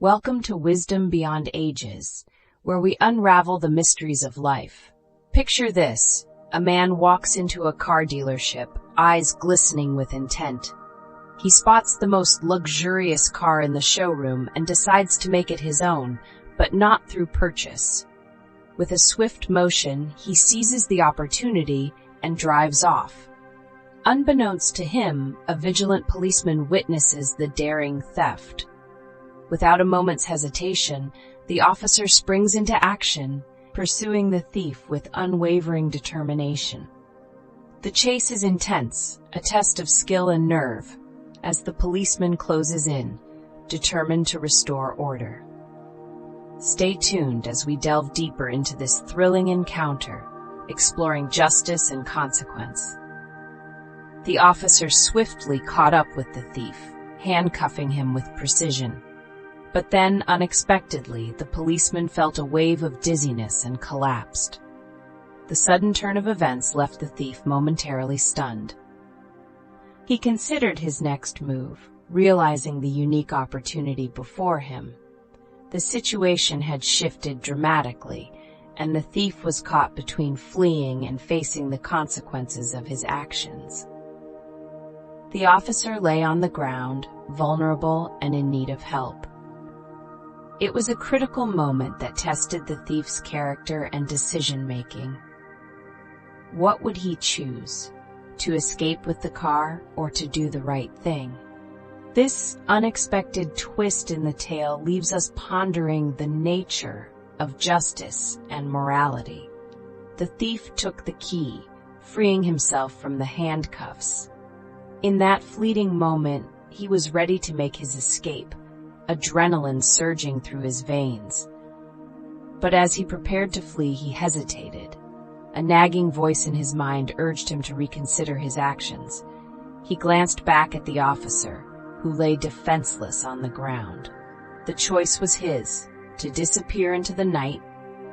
Welcome to Wisdom Beyond Ages, where we unravel the mysteries of life. Picture this: a man walks into a car dealership, eyes glistening with intent. He spots the most luxurious car in the showroom and decides to make it his own, but not through purchase. With a swift motion, he seizes the opportunity and drives off. Unbeknownst to him, a vigilant policeman witnesses the daring theft. Without a moment's hesitation, the officer springs into action, pursuing the thief with unwavering determination. The chase is intense, a test of skill and nerve, as the policeman closes in, determined to restore order. Stay tuned as we delve deeper into this thrilling encounter, exploring justice and consequence. The officer swiftly caught up with the thief, handcuffing him with precision. But then, unexpectedly, the policeman felt a wave of dizziness and collapsed. The sudden turn of events left the thief momentarily stunned. He considered his next move, realizing the unique opportunity before him. The situation had shifted dramatically, and the thief was caught between fleeing and facing the consequences of his actions. The officer lay on the ground, vulnerable and in need of help. It was a critical moment that tested the thief's character and decision-making. What would he choose? To escape with the car or to do the right thing? This unexpected twist in the tale leaves us pondering the nature of justice and morality. The thief took the key, freeing himself from the handcuffs. In that fleeting moment, he was ready to make his escape, adrenaline surging through his veins. But as he prepared to flee, he hesitated. A nagging voice in his mind urged him to reconsider his actions. He glanced back at the officer, who lay defenseless on the ground. The choice was his: to disappear into the night,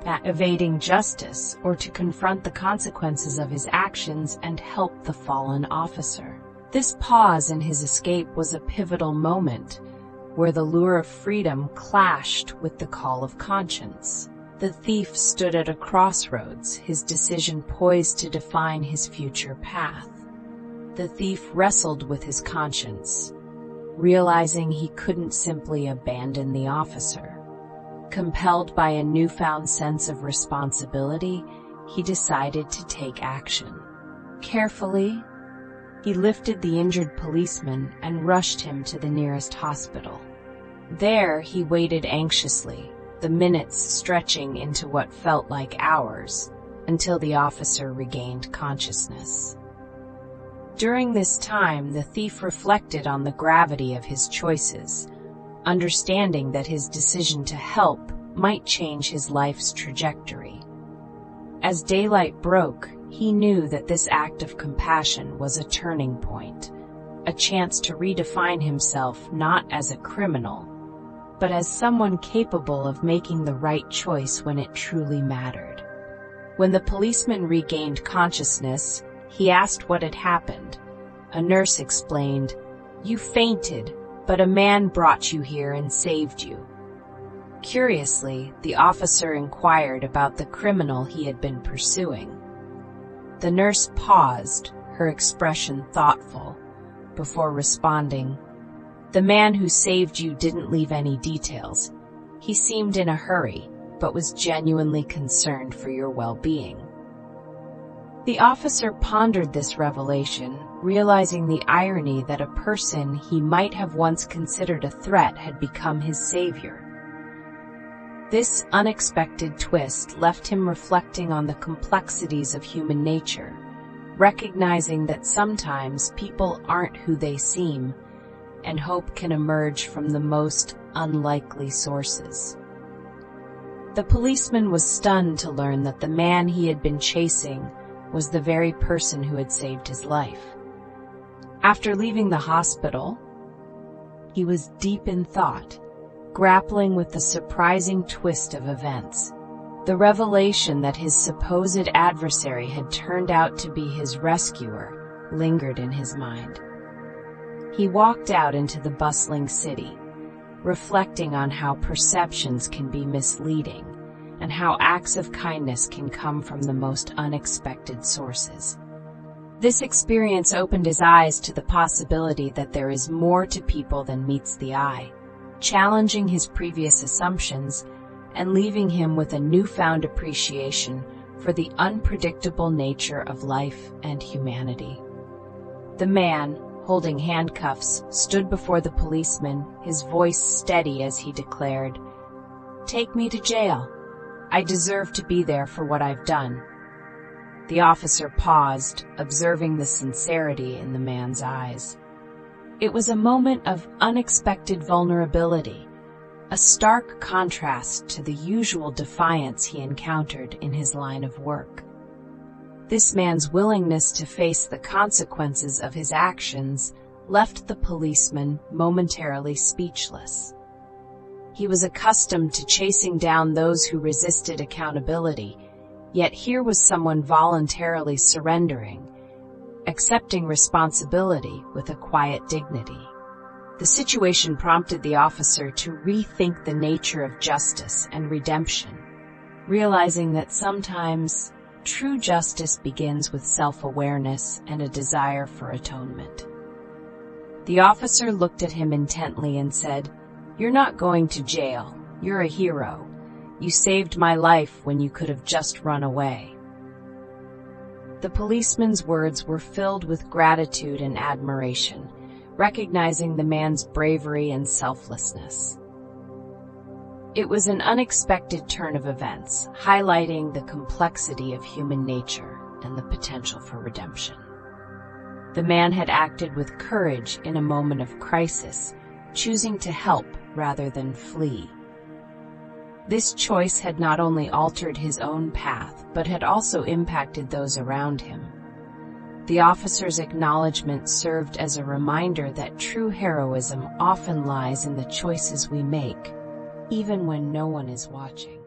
evading justice, or to confront the consequences of his actions and help the fallen officer. This pause in his escape was a pivotal moment, where the lure of freedom clashed with the call of conscience. The thief stood at a crossroads, his decision poised to define his future path. The thief wrestled with his conscience, realizing he couldn't simply abandon the officer. Compelled by a newfound sense of responsibility, he decided to take action. Carefully, he lifted the injured policeman and rushed him to the nearest hospital. There, he waited anxiously, the minutes stretching into what felt like hours, until the officer regained consciousness. During this time, the thief reflected on the gravity of his choices, understanding that his decision to help might change his life's trajectory. As daylight broke, he knew that this act of compassion was a turning point, a chance to redefine himself not as a criminal, but as someone capable of making the right choice when it truly mattered. When the policeman regained consciousness, he asked what had happened. A nurse explained, "You fainted, but a man brought you here and saved you." Curiously, the officer inquired about the criminal he had been pursuing. The nurse paused, her expression thoughtful, before responding, "The man who saved you didn't leave any details. He seemed in a hurry, but was genuinely concerned for your well-being." The officer pondered this revelation, realizing the irony that a person he might have once considered a threat had become his savior. This unexpected twist left him reflecting on the complexities of human nature, recognizing that sometimes people aren't who they seem, and hope can emerge from the most unlikely sources. The policeman was stunned to learn that the man he had been chasing was the very person who had saved his life. After leaving the hospital, he was deep in thought, grappling with the surprising twist of events. The revelation that his supposed adversary had turned out to be his rescuer lingered in his mind. He walked out into the bustling city, reflecting on how perceptions can be misleading and how acts of kindness can come from the most unexpected sources. This experience opened his eyes to the possibility that there is more to people than meets the eye, challenging his previous assumptions and leaving him with a newfound appreciation for the unpredictable nature of life and humanity. The man, holding handcuffs, stood before the policeman, his voice steady as he declared, "Take me to jail. I deserve to be there for what I've done." The officer paused, observing the sincerity in the man's eyes. It was a moment of unexpected vulnerability, a stark contrast to the usual defiance he encountered in his line of work. This man's willingness to face the consequences of his actions left the policeman momentarily speechless. He was accustomed to chasing down those who resisted accountability, yet here was someone voluntarily surrendering, accepting responsibility with a quiet dignity. The situation prompted the officer to rethink the nature of justice and redemption, realizing that sometimes true justice begins with self-awareness and a desire for atonement. The officer looked at him intently and said, "You're not going to jail. You're a hero. You saved my life when you could have just run away." The policeman's words were filled with gratitude and admiration, recognizing the man's bravery and selflessness. It was an unexpected turn of events, highlighting the complexity of human nature and the potential for redemption. The man had acted with courage in a moment of crisis, choosing to help rather than flee. This choice had not only altered his own path, but had also impacted those around him. The officer's acknowledgement served as a reminder that true heroism often lies in the choices we make, even when no one is watching.